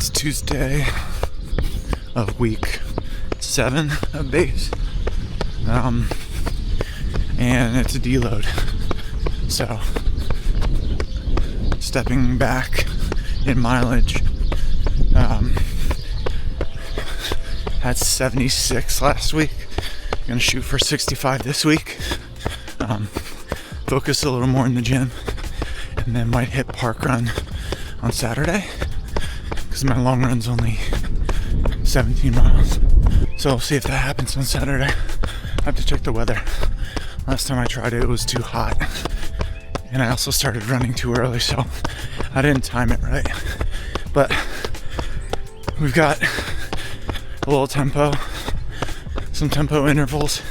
It's Tuesday of week 7 of base. And it's a deload. So, stepping back in mileage. Had 76 last week. Gonna shoot for 65 this week. Focus a little more in the gym. And then might hit park run on Saturday. Because my long run's only 17 miles. So we'll see if that happens on Saturday. I have to check the weather. Last time I tried it, it was too hot. And I also started running too early, so I didn't time it right. But we've got a little tempo, some tempo intervals,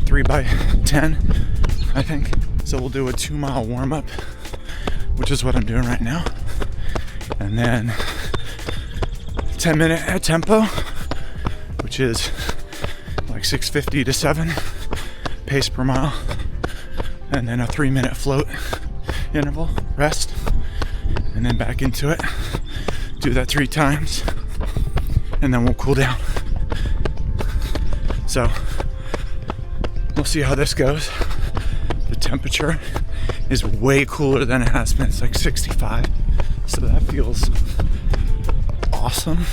3x10, I think. So we'll do a 2-mile warm-up, which is what I'm doing right now. And then 10-minute at tempo, which is like 6:50 to 7 pace per mile. And then a 3-minute float interval, rest, and then back into it. Do that 3 times, and then we'll cool down. So, we'll see how this goes. The temperature is way cooler than it has been. It's like 65, so that feels awesome.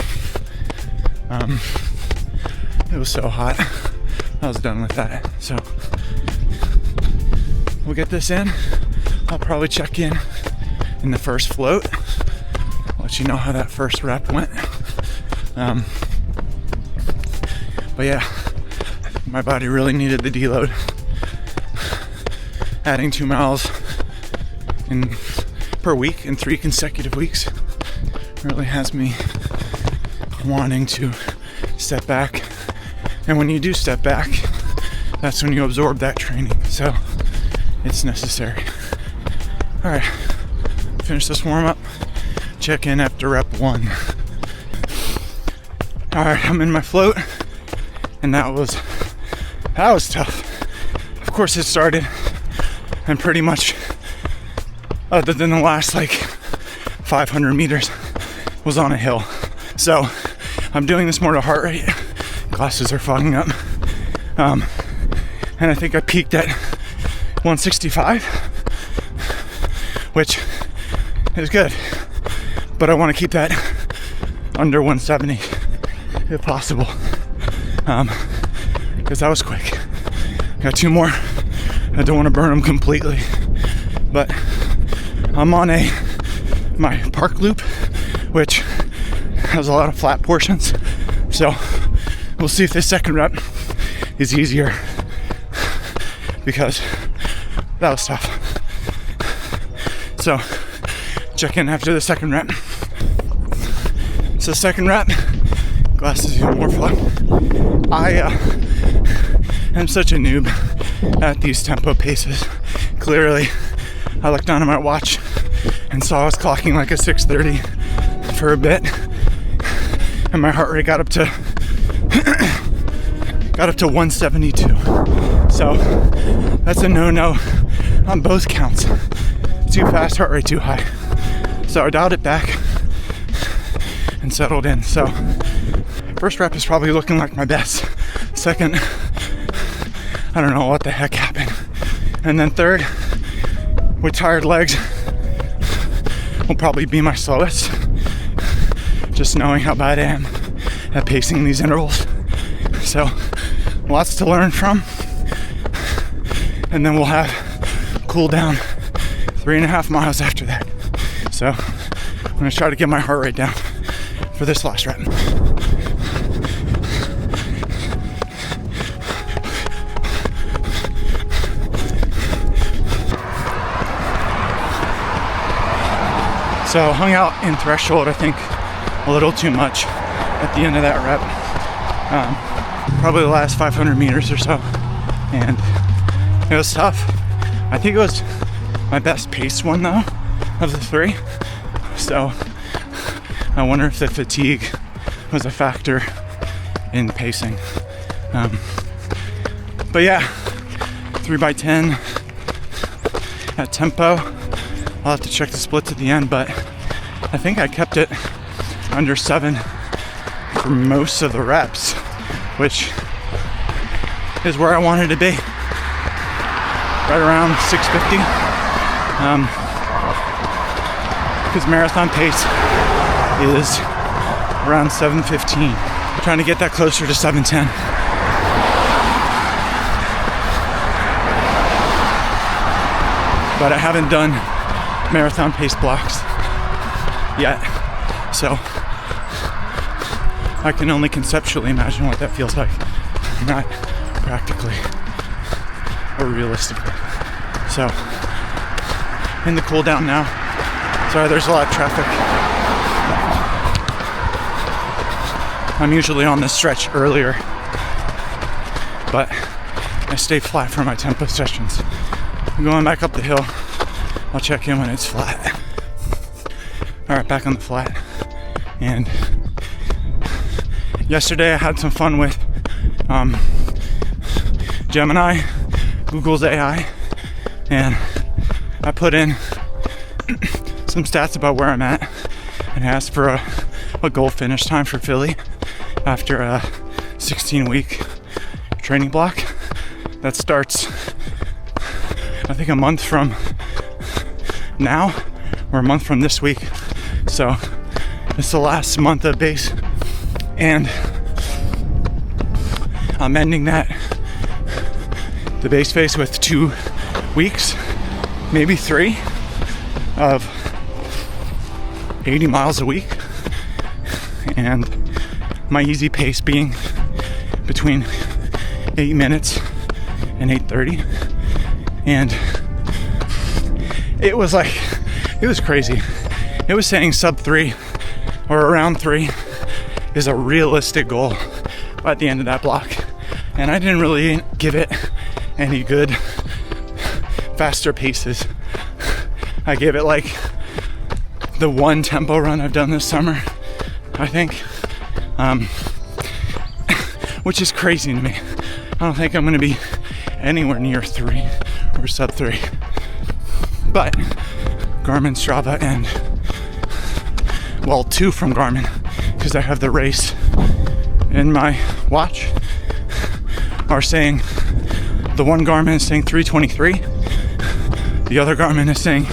It was so hot. I was done with that, so we'll get this in. I'll probably check in the first float. Let you know how that first rep went. But yeah, my body really needed the deload. Adding 2 miles per week in 3 consecutive weeks really has me wanting to step back. And when you do step back, that's when you absorb that training. So it's necessary. All right, finish this warm up. Check in after rep 1. All right, I'm in my float, and that was tough. Of course, it started, and pretty much, other than the last like 500 meters, was on a hill. So I'm doing this more to heart rate. Glasses are fogging up, and I think I peaked at 165, which is good, but I want to keep that under 170 if possible, because that was quick. Got 2 more. I don't want to burn them completely, but I'm on my park loop, which has a lot of flat portions, so we'll see if this second rep is easier, because that was tough. So check in after the second rep. So second rep, glasses even more fog. I am such a noob at these tempo paces. Clearly, I looked down at my watch and saw I was clocking like a 6:30 for a bit, and my heart rate got up to 172. So that's a no-no on both counts. Too fast, heart rate too high. So I dialed it back and settled in. So first rep is probably looking like my best. Second, I don't know what the heck happened. And then third, with tired legs, will probably be my slowest. Just knowing how bad I am at pacing these intervals. So lots to learn from. And then we'll have cool down 3.5 miles after that. So I'm gonna try to get my heart rate down for this last rep. So hung out in threshold, I think, a little too much at the end of that rep. Probably the last 500 meters or so. And it was tough. I think it was my best paced one though, of the 3. So I wonder if the fatigue was a factor in pacing. But yeah, 3x10 at tempo. I'll have to check the splits at the end, but I think I kept it under 7 for most of the reps, which is where I wanted to be. Right around 6:50. Because marathon pace is around 7:15. I'm trying to get that closer to 7:10. But I haven't done marathon pace blocks yet, so I can only conceptually imagine what that feels like, not practically or realistically. So, in the cool down now. Sorry, there's a lot of traffic. I'm usually on this stretch earlier, but I stay flat for my tempo sessions. I'm going back up the hill. I'll check in when it's flat. Alright, back on the flat. And yesterday I had some fun with Gemini, Google's AI, and I put in some stats about where I'm at and asked for a goal finish time for Philly after a 16-week training block that starts, I think, a month from now or a month from this week. So it's the last month of base, and I'm ending the base phase with 2 weeks, maybe 3, of 80 miles a week, and my easy pace being between 8 minutes and 8:30. And it was crazy. It was saying sub 3 or around 3 is a realistic goal by the end of that block, and I didn't really give it any good faster paces. I gave it like the one tempo run I've done this summer, I think, which is crazy to me. I don't think I'm going to be anywhere near 3 or sub 3. But Garmin, Strava, and 2 from Garmin, because I have the race in my watch, are saying, the one Garmin is saying 3:23, the other Garmin is saying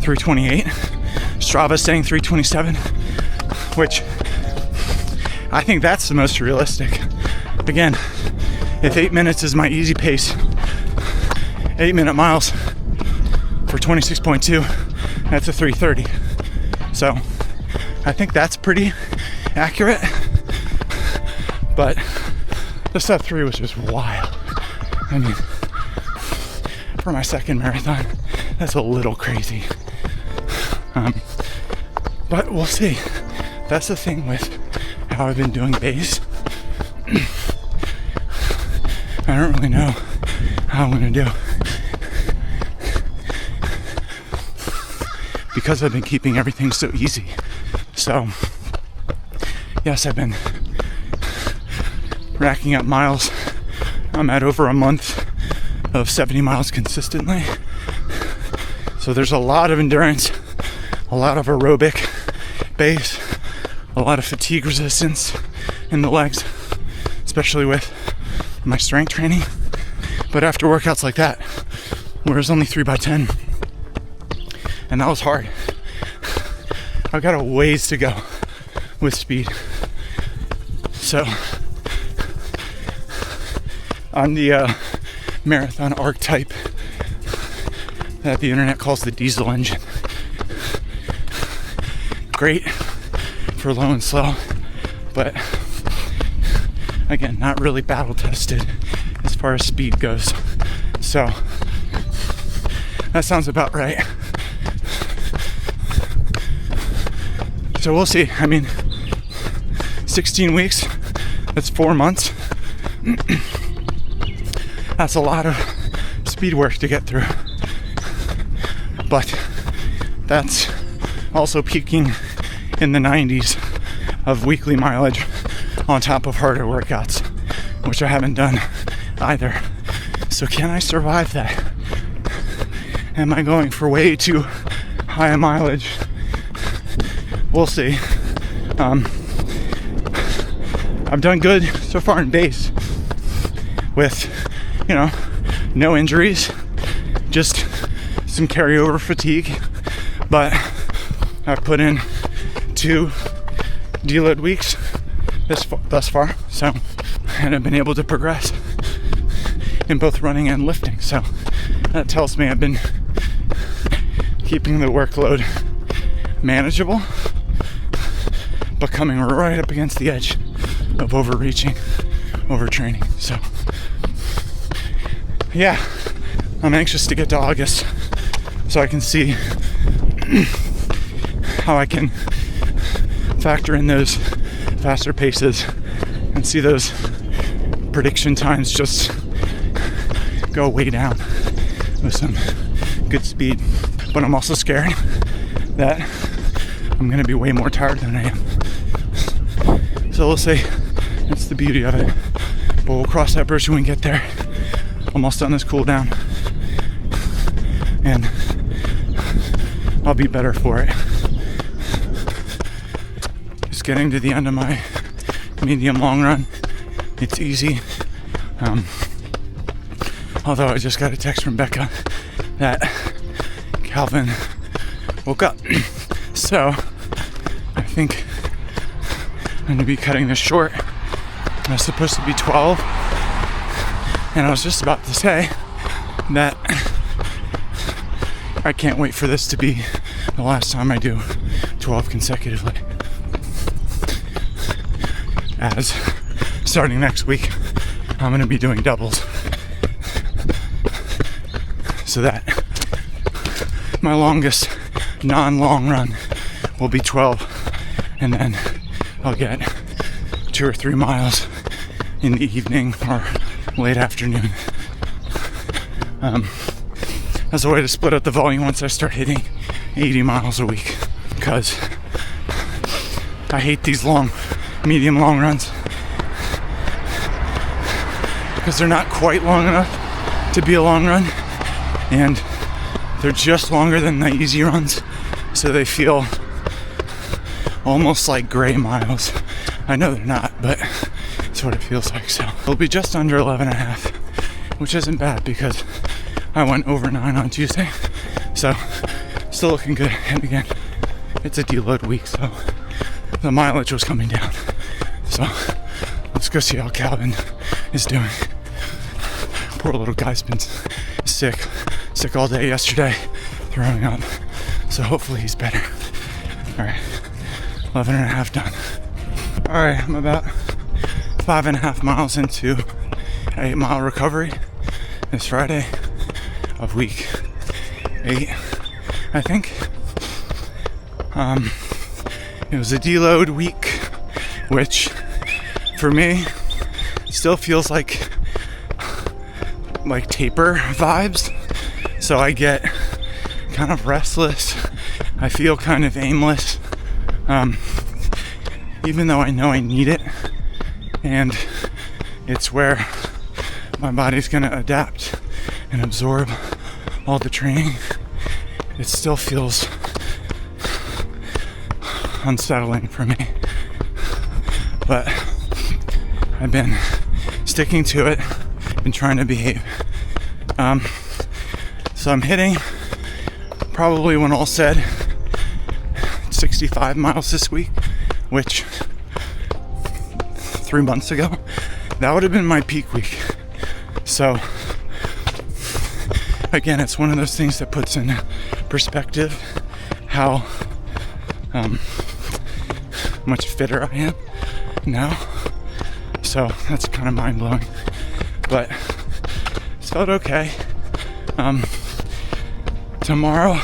3:28, Strava is saying 3:27, which I think that's the most realistic. Again, if 8 minutes is my easy pace, 8-minute miles for 26.2, that's a 3:30. So I think that's pretty accurate, but the sub 3 was just wild. I mean, for my second marathon, that's a little crazy. But we'll see. That's the thing with how I've been doing base. I don't really know how I'm gonna do, because I've been keeping everything so easy. So yes, I've been racking up miles. I'm at over a month of 70 miles consistently. So there's a lot of endurance, a lot of aerobic base, a lot of fatigue resistance in the legs, especially with my strength training. But after workouts like that, where it's only 3x10, and that was hard, I've got a ways to go with speed. So on the marathon archetype that the internet calls the diesel engine, great for low and slow, but again, not really battle tested as far as speed goes. So that sounds about right. So we'll see. I mean, 16 weeks, that's 4 months. That's a lot of speed work to get through. But that's also peaking in the 90s of weekly mileage on top of harder workouts, which I haven't done either. So can I survive that? Am I going for way too high a mileage we'll see. I've done good so far in base with, no injuries, just some carryover fatigue, but I've put in 2 deload weeks thus far, and I've been able to progress in both running and lifting, so that tells me I've been keeping the workload manageable, but coming right up against the edge of overreaching, overtraining. So yeah, I'm anxious to get to August so I can see how I can factor in those faster paces and see those prediction times just go way down with some good speed. But I'm also scared that I'm gonna be way more tired than I am. So we'll see. That's the beauty of it. But we'll cross that bridge when we get there. Almost done this cool down, and I'll be better for it. Just getting to the end of my medium long run. It's easy. Although I just got a text from Becca that Calvin woke up. So I think I'm going to be cutting this short. I was supposed to be 12. And I was just about to say that I can't wait for this to be the last time I do 12 consecutively. As starting next week, I'm going to be doing doubles. So that my longest non-long run will be 12, and then I'll get 2 or 3 miles in the evening or late afternoon, as a way to split up the volume once I start hitting 80 miles a week, because I hate these medium long runs because they're not quite long enough to be a long run, and they're just longer than the easy runs, so they feel almost like gray miles. I know they're not, but it's what it feels like. So it'll be just under 11.5, which isn't bad because I went over 9 on Tuesday, so still looking good. And again, it's a deload week, so the mileage was coming down. So let's go see how Calvin is doing. Poor little guy's been sick all day yesterday, throwing up, so hopefully he's better. All right, 11.5 done. All right, I'm about 5.5 miles into an 8-mile recovery this Friday of week 8, I think. It was a deload week, which for me still feels like taper vibes. So I get kind of restless. I feel kind of aimless, even though I know I need it, and it's where my body's gonna adapt and absorb all the training. It still feels unsettling for me, but I've been sticking to it, been trying to behave. So I'm hitting, probably when all said, 65 miles this week, which 3 months ago, that would have been my peak week. So again, it's one of those things that puts in perspective how much fitter I am now. So that's kind of mind-blowing, but it's felt okay. Tomorrow,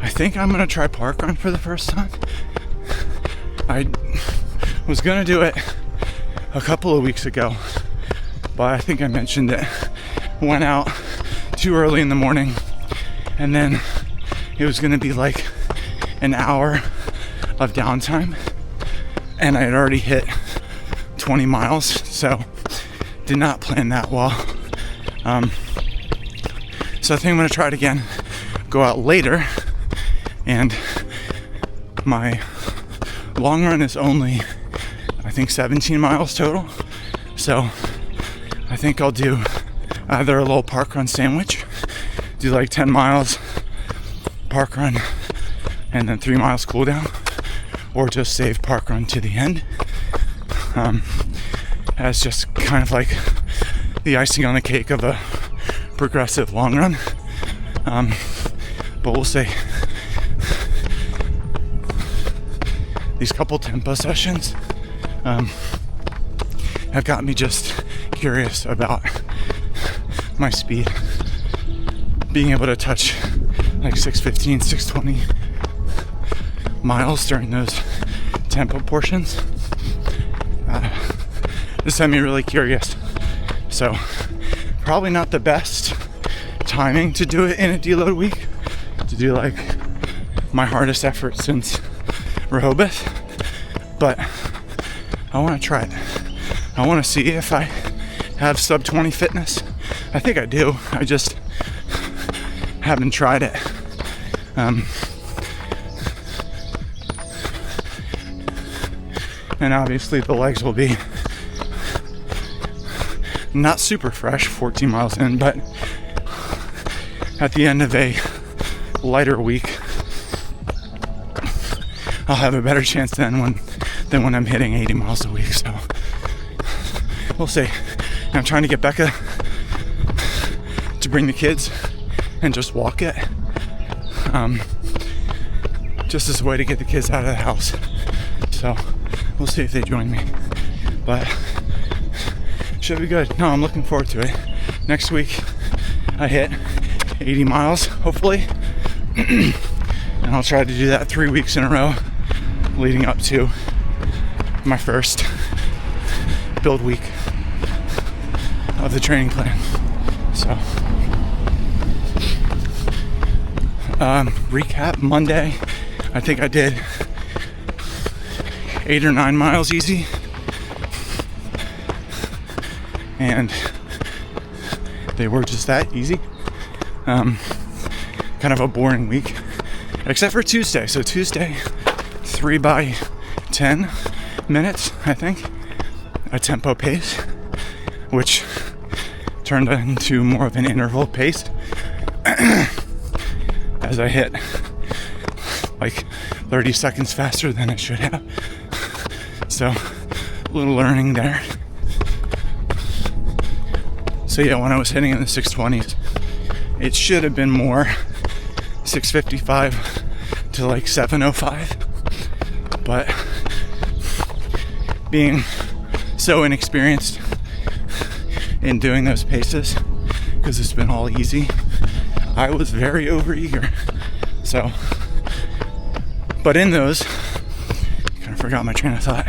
I think I'm gonna try park run for the first time. I was gonna do it a couple of weeks ago, but I think I mentioned it. Went out too early in the morning, and then it was gonna be like an hour of downtime, and I had already hit 20 miles, so did not plan that well. So I think I'm gonna try it again, go out later, and My long run is only, I think, 17 miles total. So I think I'll do either a little park run sandwich, do like 10 miles park run and then 3 miles cool down, or just save park run to the end, as just kind of like the icing on the cake of a progressive long run. But we'll see. These couple tempo sessions have got me just curious about my speed, being able to touch like 6:15, 6:20 miles during those tempo portions. This had me really curious. So probably not the best timing to do it in a deload week, to do like my hardest effort since Rehoboth, but I want to try it. I want to see if I have sub 20 fitness. I think I do. I just haven't tried it. And obviously the legs will be not super fresh 14 miles in, but at the end of a lighter week, I'll have a better chance than when I'm hitting 80 miles a week. So we'll see. And I'm trying to get Becca to bring the kids and just walk it, just as a way to get the kids out of the house. So we'll see if they join me, but should be good. No, I'm looking forward to it. Next week I hit 80 miles, hopefully, and I'll try to do that 3 weeks in a row leading up to my first build week of the training plan. So recap: Monday, I think I did 8 or 9 miles easy, and they were just that easy. Kind of a boring week, except for Tuesday. So Tuesday, 3 by 10 minutes, I think, a tempo pace, which turned into more of an interval pace as I hit like 30 seconds faster than I should have. So a little learning there. So yeah, when I was hitting in the 620s, it should have been more 655 to like 705, but being so inexperienced in doing those paces, because it's been all easy, I was very overeager. So, but in those, kind of forgot my train of thought.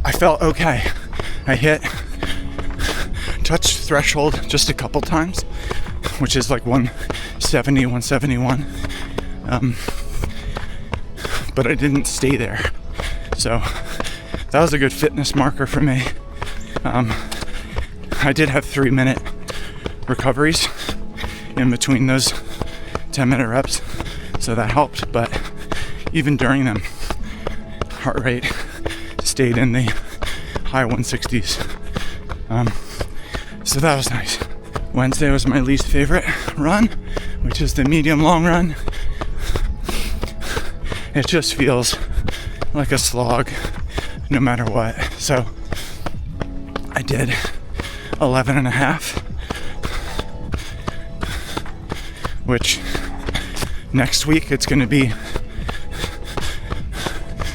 I felt okay. I touched threshold just a couple times, which is like 170, 171. But I didn't stay there. So that was a good fitness marker for me. I did have 3-minute recoveries in between those 10-minute reps, so that helped. But even during them, heart rate stayed in the high 160s. So that was nice. Wednesday was my least favorite run, which is the medium long run. It just feels like a slog no matter what. So I did 11 and a half, which next week it's going to be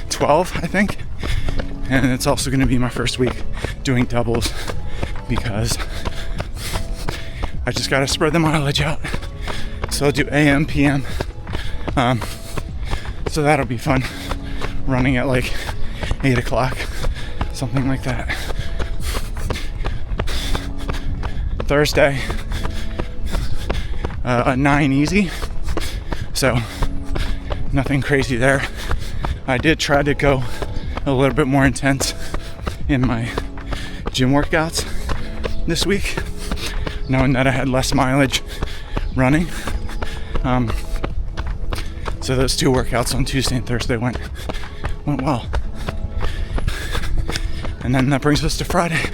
12, I think. And it's also going to be my first week doing doubles, because I just got to spread the mileage out. So I'll do AM, PM. So that'll be fun. Running at like 8 o'clock, something like that. Thursday, a 9 easy. So nothing crazy there. I did try to go a little bit more intense in my gym workouts this week, knowing that I had less mileage running. So those 2 workouts on Tuesday and Thursday went well. And then that brings us to Friday,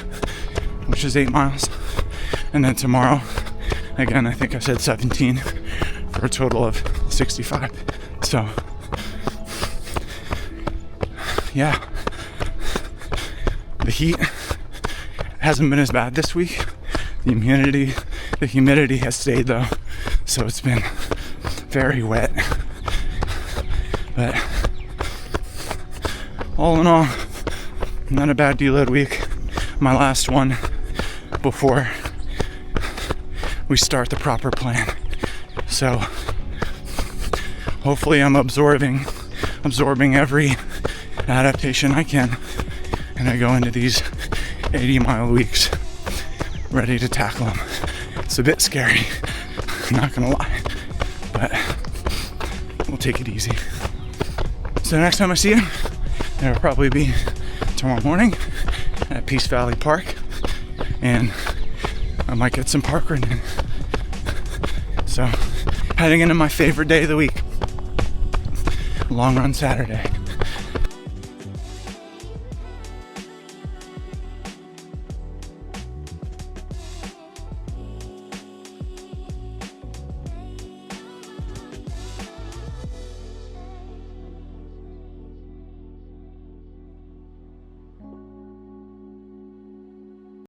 which is 8 miles. And then tomorrow, again, I think I said 17 for a total of 65. So, yeah. The heat hasn't been as bad this week. The humidity has stayed though. So it's been very wet. But all in all, not a bad deload week. My last one before we start the proper plan. So hopefully I'm absorbing every adaptation I can, and I go into these 80-mile weeks ready to tackle them. It's a bit scary, I'm not gonna lie, but we'll take it easy. So next time I see you, it'll probably be tomorrow morning at Peace Valley Park, and I might get some park run in. So, heading into my favorite day of the week, long run Saturday.